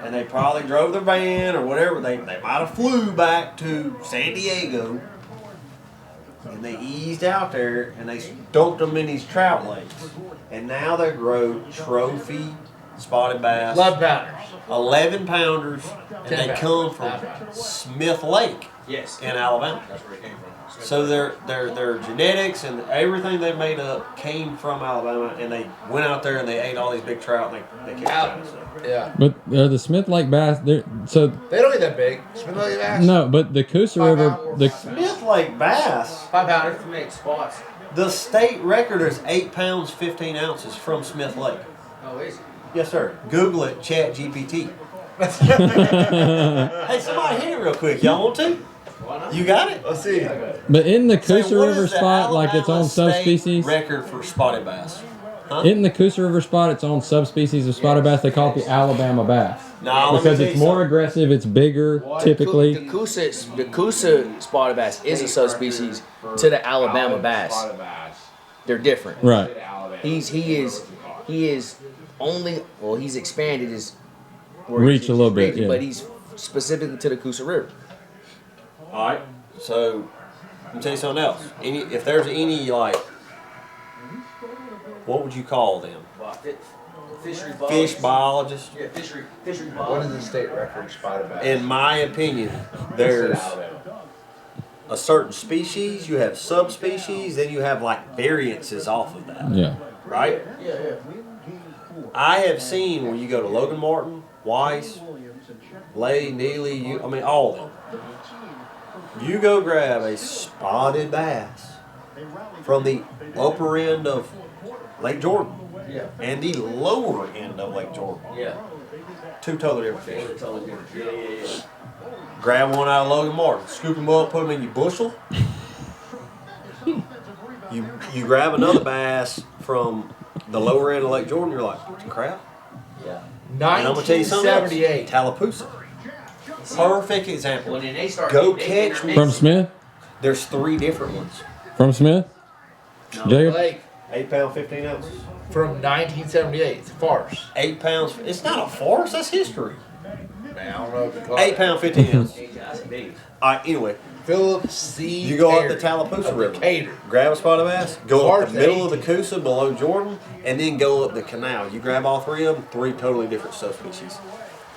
And they probably drove their van or whatever. They might have flew back to San Diego. And they eased out there and they dunked them in these trout lakes. And now they grow trophy spotted bass, 11 pounders. 11 pounders, and 10 they pounders. come from 9 pounders. Smith Lake Yes. in Alabama. That's where it came from. So their genetics and everything they made up came from Alabama, and they went out there and they ate all these big trout and they kept it. Yeah. But the Smith Lake bass, so They don't get that big. Smith Lake bass? no, but the Coosa 5 River, pound or the 5 pound. Smith Lake bass. 5 pounders. To make spots. The state record is 8 pounds 15 ounces from Smith Lake. Oh, is it? Yes, sir. Google it, Chat GPT. Hey, somebody hit it real quick. Y'all want to? Why not? You got it? Let's see. but in the Say, Coosa what River is the spot, like its own Alabama state subspecies. record for spotted bass. Huh? In the Coosa River spot, its own subspecies of spotted bass. They call it the Alabama bass Now, let me because tell it's you more something. aggressive. It's bigger, The typically. Coosa spotted bass is a subspecies to the Alabama bass. Spotted bass. They're different. Right. He is only he's expanded his Reach a little bit, region, yeah. but he's specifically to the Coosa River. All right. So, let me tell you something else. If there's any, like, what would you call them? Fishery Fish biologists? Yeah, fishery What is the state record for spotted bass? In my opinion, there's Alabama. a certain species, you have subspecies, then you have like variances off of that, Yeah. right? Yeah. I have seen when you go to Logan Martin, Weiss, Lay, Neely, all of them. You go grab a spotted bass from the upper end of Lake Jordan Yeah. and the lower end of Lake Jordan. Yeah. Two totally different fish. Grab one out of Logan Martin, scoop them up, put them in your bushel. You grab another bass from the lower end of Lake Jordan, you're like, crap. Yeah. And I'm gonna tell you something else. 1978. Tallapoosa. Perfect example. When they start Go they catch me. From Smith? There's 3 different ones. From Smith? Jacob? Lake 8 pound, 15 ounces. from 1978. It's a farce. 8 pounds. It's not a farce. That's history. Man, I don't know if you call 8 pound, 15 ounces. That's big. All right. Anyway, Philip C. you go up the Perry Tallapoosa of River, Decatur. grab a spotted bass, go up the March middle of the Coosa below Jordan, and then go up the canal. You grab all 3 of them, 3 totally different subspecies.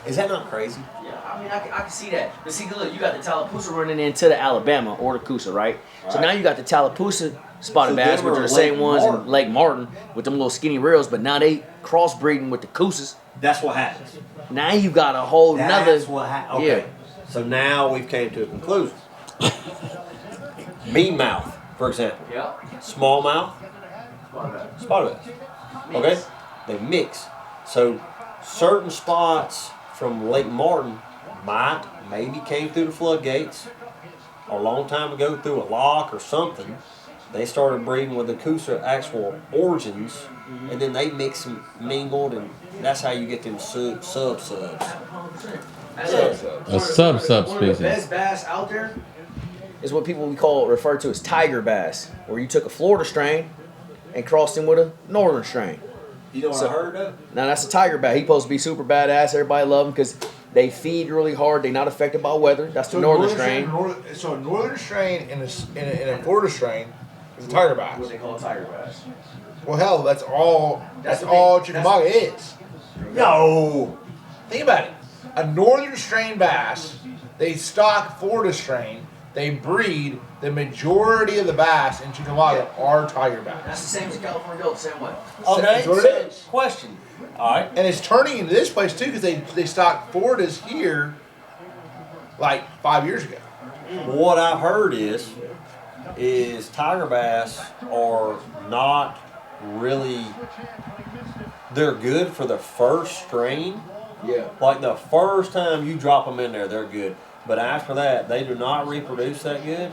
Is that not crazy? Yeah, I mean, I can see that. But see, look, you got the Tallapoosa running into the Alabama or the Coosa, right? So now you got the Tallapoosa spotted So bass, them which are are the same Lake ones Martin. in Lake Martin with them little skinny reels, but now they crossbreeding with the Coosas. That's what happens. Now you got a whole nother. That's what happens. Okay. Yeah. So now we've came to a conclusion. Mean mouth, for example. Yeah. Small mouth, spotted bass. Okay? They mix. So certain spots from Lake Martin maybe came through the floodgates a long time ago through a lock or something. They started breeding with the Coosa actual origins, and then they mixed and mingled, and that's how you get them subs. That's A One of the subspecies. best bass out there is what people refer to as tiger bass, where you took a Florida strain and crossed him with a northern strain. You know what So- I heard of? Now that's a tiger bass. He's supposed to be super badass. Everybody love him because they feed really hard. They're not affected by weather. That's the northern strain. So a northern strain and a Florida strain is a tiger bass. What they call a tiger bass. Well, hell, that's all. That's That's what all they- Chickamauga is. No. Think about it. A northern strain bass, they stock Florida strain. They breed. The majority of the bass in Chickamauga are tiger bass. That's the same as California goat, same way. Okay, That's what so, it is. question. All right. And it's turning into this place too because they stocked Floridas here like 5 years ago. What I've heard is tiger bass are not really. They're good for the first strain. Yeah. Like the first time you drop them in there, they're good. But after that, they do not reproduce that good,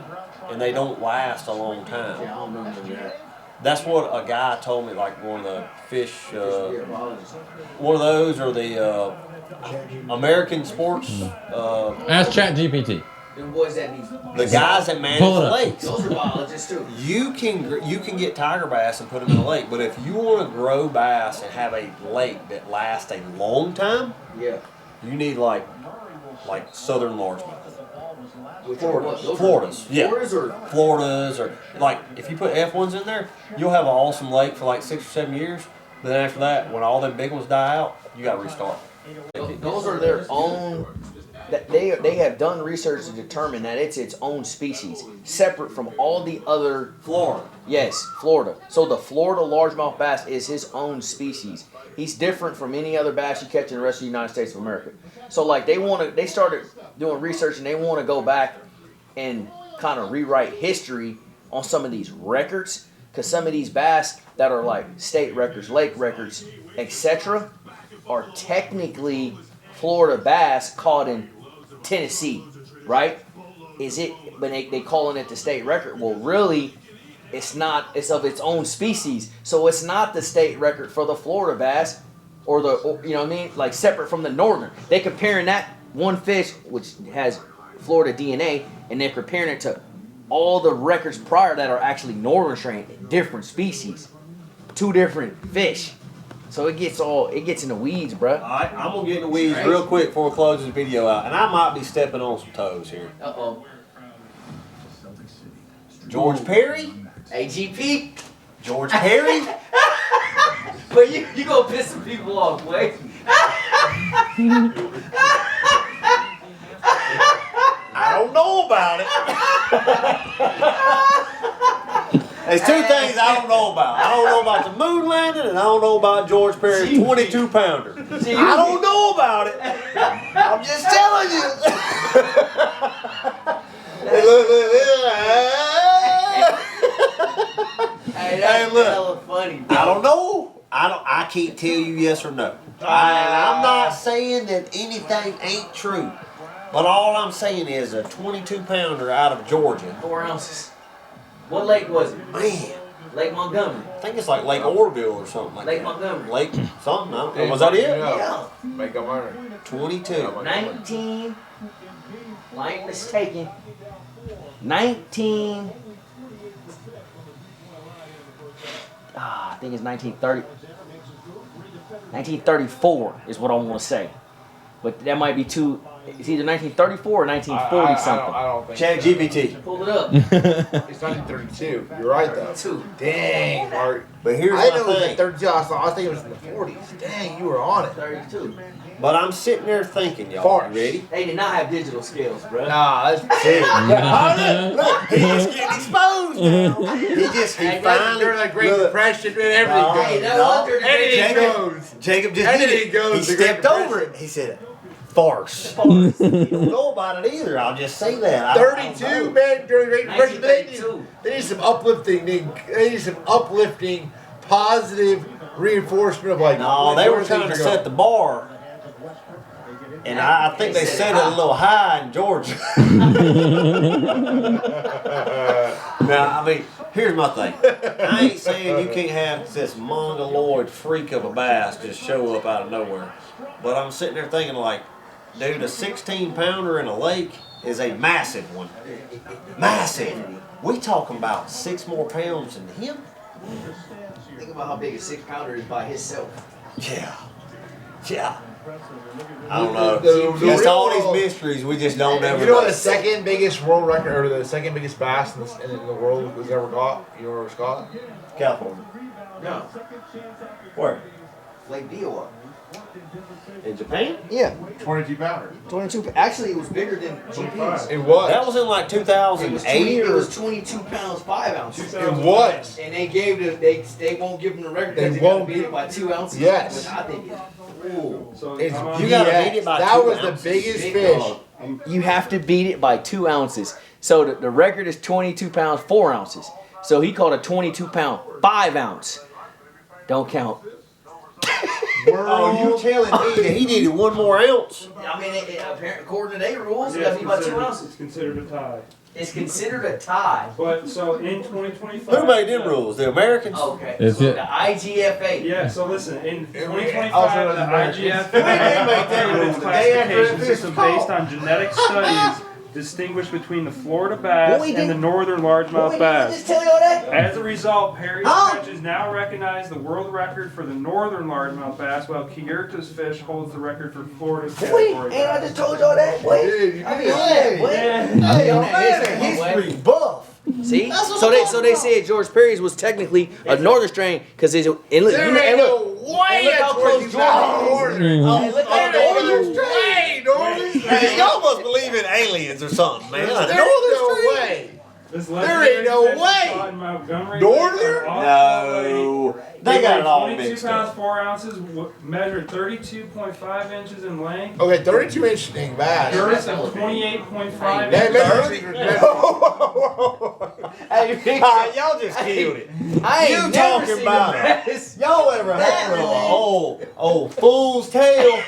and they don't last a long time. I don't know that. That's what a guy told me. Like one of the fish, one of those, or the American sports. Ask ChatGPT. Them boys that need. The guys that manage Pull it the up. lakes. Those are biologists too. You can get tiger bass and put them in a lake, but if you want to grow bass and have a lake that lasts a long time, you need like southern largemouth. Floridas, yeah. Floridas, or like if you put F1s in there, you'll have an awesome lake for like 6 or 7 years. Then after that, when all them big ones die out, you got to restart. Those are their own. That they have done research to determine that it's its own species, separate from all the other. Florida. Yes, Florida. So the Florida largemouth bass is his own species. He's different from any other bass you catch in the rest of the United States of America. So like they started doing research and they want to go back and kind of rewrite history on some of these records, because some of these bass that are like state records, lake records, etc., are technically Florida bass caught in Tennessee, right? Is it? But they calling it the state record. Well, really, it's not. It's of its own species, so it's not the state record for the Florida bass, or you know what I mean, like separate from the northern. They comparing that one fish which has Florida DNA, and they're comparing it to all the records prior that are actually northern strain, different species, two different fish. So it gets in the weeds, bruh. Alright, I'm gonna get in the weeds real quick before we close this video out. And I might be stepping on some toes here. Uh-oh. George Perry? AGP? George Perry? But you gonna piss some people off, wait. I don't know about it. There's two things I don't know about. I don't know about the moon landing, and I don't know about George Perry's 22-pounder. I don't know about it. I'm just telling you. Hey, look. Hey, that's hella funny, bro. I don't know. I can't tell you yes or no. I'm not saying that anything ain't true. But all I'm saying is a 22-pounder out of Georgia. 4 ounces. What lake was it? Man. Lake Montgomery. I think it's like Lake Orville or something like Lake that. Montgomery. Lake something. I don't know. Was that it? Yeah. Make a murder. 22. 19. I ain't mistaken. 19. I think it's 1930. 1934 is what I want to say. But that might be too. It's either 1934 or 1940 something. I don't think Chat so. GPT. Pull it up. It's 1932. You're right though. 32. Dang, Mark. But here's I my know it was thing. in 32. I was thinking it was in the 40s. Dang, you were on it. 32. But I'm sitting there thinking, y'all. Farce. You ready? They did not have digital scales, bro. Nah, that's Look, he's just getting exposed now. He finally. during the Great look. Depression and everything. Hey, goes. that was during the Great Anything Jacob- goes. Jacob just And did then it. he goes He to Great stepped over Depression. it. He said, farce. You don't know about it either. I'll just say that. 32, man, during the Great Depression. They 1932. need some uplifting. They need some uplifting, positive reinforcement of like. No, they were trying to set the bar. And I think they set it a little high in Georgia. Now, I mean, here's my thing. I ain't saying you can't have this mongoloid freak of a bass just show up out of nowhere. But I'm sitting there thinking like, dude, a 16-pounder in a lake is a massive one. Massive. We talking about 6 more pounds than him? Think about how big a 6-pounder is by himself. Yeah. Yeah. I don't know. The It's all real- these mysteries we just don't ever You know know. what the second biggest world record, or the second biggest bass in the world was ever caught? You know where it was caught? California. No. Where? Lake Biwa. In Japan? Yeah. 22 pounder. 22. Actually, it was bigger than GP's. It was. That was in like It was 2008 it or was 22 pounds 5 ounces. It was. And they gave they won't give them the record They because they won't beat it by 2 ounces. Yes. Which I think is cool. It's You gotta BS. beat it by That 2 was ounces. the biggest Big fish. dog. You have to beat it by 2 ounces. So the record is 22 pounds 4 ounces. So he caught a 22-pound 5 ounce. Don't count. Oh, you telling me that he needed 1 more ounce? I mean, apparently, according to their rules, you got to beat by 2 ounces. It's considered a tie. It's considered a tie. But so in 2025. Who made them rules? The Americans? Okay. Is so it- the IGFA. Yeah, so listen, in Also 2025, known the as Americans. IGF When they make that updated rule, its the day after classification it system was based caught. on genetic studies distinguish between the Florida bass Boy, and the did- northern Boy, largemouth did I bass. just tell you all that? As a result, Perry's Huh? catches now recognize the world record for the northern largemouth bass, while Kierta's fish holds the record for Florida's Boy, category ain't I bass. just told y'all that? Boy, Dude, you I did. mean, yeah, boy. Yeah. Hey, Oh, on man, history, boy. history buff. See? That's what So I'm they talking they about. said George Perry's was technically a northern strain because it's and look, There you know, ain't and no look, way and look how that's close what George is. Mhm. Hey, look how There ain't northern no way, Northern Hey, Street. y'all must believe in aliens or something, man. There's Northern no Street? way. This There ain't legendary no fish was way. caught in Montgomery Northern? Lake on No, they got it all 22 mixed pounds, up. 4 ounces, measured 32.5 inches in length. Okay, 32 inch ain't bad. Girth of 28.5 That inches. measures Hey, big Y'all just killed it. I ain't You never talking seen about a it. bass. Y'all ever heard of old fool's tale?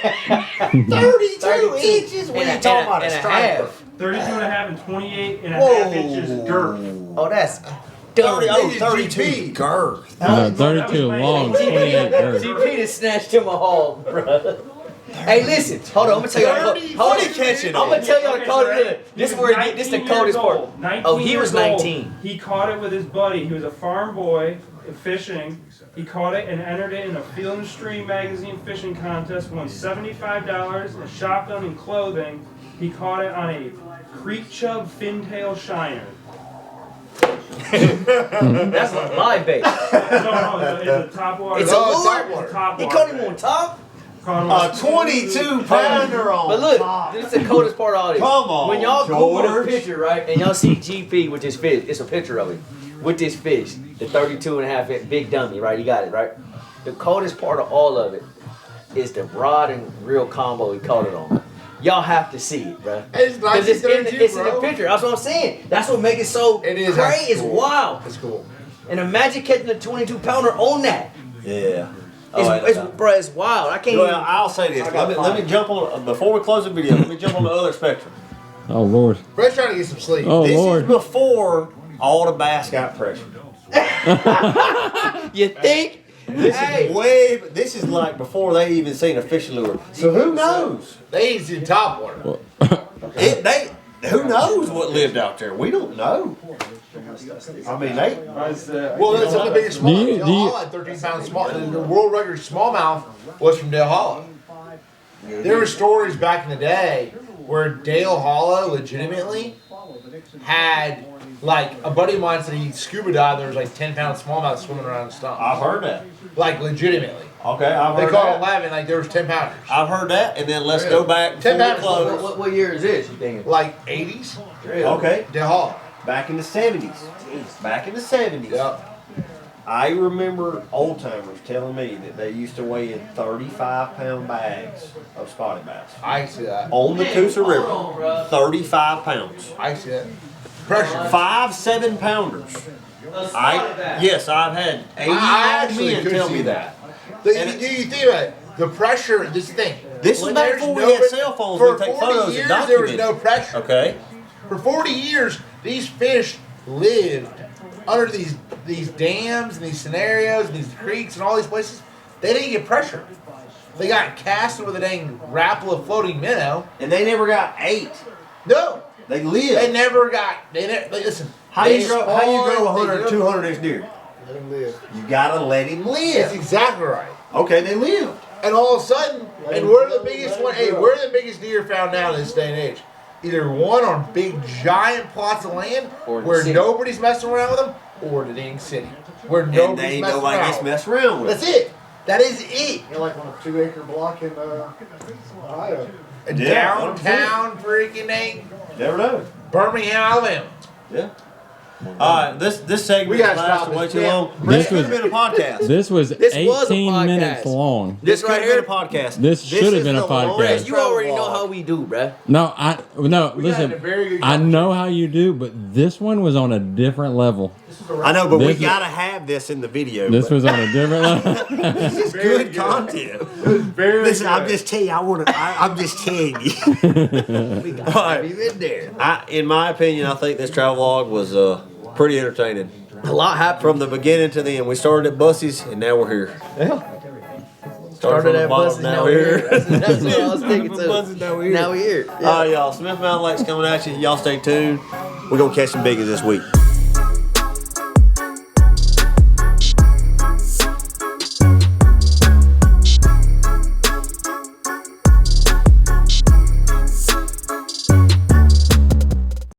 32 inches? We And ain't talking about a and striper. half. 32 and a half and 28 and a Whoa. half inches girth. Oh, that's 32 girth. No, 32 long, 28 girth. GP just snatched him a hog, bro. Hey, listen, hold on. I'm gonna tell y'all. What are you catching I'm gonna it? tell y'all the Okay, code. so Look, this is where it get, this the 19 coldest years part. old. 19 Oh, he was years old. 19. He caught it with his buddy. He was a farm boy fishing. He caught it and entered it in a Field and Stream magazine fishing contest. Won $75, a shotgun and clothing. He caught it on a creek chub fintail shiner. That's a live bait. No, it's a top water. It's a Oh, lure. top water. Top He water caught him bait. on top. Caught him on A 22 pounder on But look, top. this is the coldest part of all this. Come on, when y'all Google George. the picture, right, and y'all see GP with this fish, it's a picture of it with this fish, the 32 and a half inch big dummy, right? You got it, right? The coldest part of all of it is the rod and reel combo he caught it on. Y'all have to see it, bro. It's Because it's in 1932, it's in the bro. picture. That's what I'm saying. That's what makes it so It is crazy. actually It's cool. wild. It's cool. And imagine catching a 22 pounder on that. Yeah. Bro, it's wild. I can't Well, even. I'll say this. Let me jump on, before we close the video, let me jump on the other spectrum. Oh, Lord. Brett's trying to get some sleep. Oh, This Lord. is before all the bass got pressure. You think? This is way, this is like before they even seen a fishing lure. So who knows? They ain't seen top water. Who knows what lived out there? We don't know. I mean, they. Well, that's some of the biggest Do you- smallmouth. do Dale you- Hollow had 13 pound small. The world record smallmouth was from Dale Hollow. There were stories back in the day where Dale Hollow legitimately had, like, a buddy of mine said he scuba dived. There was like 10 pound smallmouth swimming around the stump. I've heard that. Like, legitimately. Okay, I've They heard caught that. 11, like there was 10 pounders. I've heard that, and then let's go back before 10 we pounders. close. What year is this? You thinking? Like 80s? Okay, Dale Hollow. back in the 70s. Back in the 70s. Yep. I remember old timers telling me that they used to weigh in 35-pound bags of spotted bass I see that. on the Coosa River. on, bro. 35 pounds. I see that. Pressure. 5 7-pounders. Yes, I've had 80 I actually men could tell see me that. Do you think about it? The pressure, this thing. This is When back there's before we no- had cell phones. For We take 40 photos and years, document there was it. no pressure. Okay. For 40 years, these fish lived under these dams and these scenarios and these creeks and all these places. They didn't get pressure. They got casted with a dang grapple of floating minnow. And they never got ate. No, They lived. they never got. Listen. How they you grow spawned, 100, they 200 inch deer? let them live. You gotta let him That's live. exactly right. Okay, they lived. And all of a sudden, and we're the biggest one. Hey, we're the biggest deer found now in this day and age. Either one on big giant plots of land Or the where city. nobody's messing around with them, or the dang city where And nobody's they messing nobody around. gets messed around with. That's it. That is it. You're like on a 2-acre block in Ohio. Downtown freaking dang Never know. Birmingham, Alabama. Yeah. All right, this segment We gotta lasted stop way this. too Yeah. long. This This could have was- been a podcast. This was This was a 18 minutes podcast. long. This could right have been a here? podcast. This should have is been a the podcast. longest You already travel know how vlog. we do, bruh. No, had listen, a very good I know how you do, but this one was on a different level. I know, but we This is- gotta have this in the video. This but was on a different level. this is good content. Very Listen, I'm just telling you. I'm just telling you. We got All right. you in there. In my opinion, I think this travel vlog was pretty entertaining. A lot happened. From the beginning to the end. We started at Bussey's, and now we're here. Started from the at bottom, buses, now we're here. That's what I was thinking From too. buses, now we're here. Now we're here. All right, y'all. Smith Mountain Lake's coming at you. Y'all stay tuned. We're going to catch some biggies this week.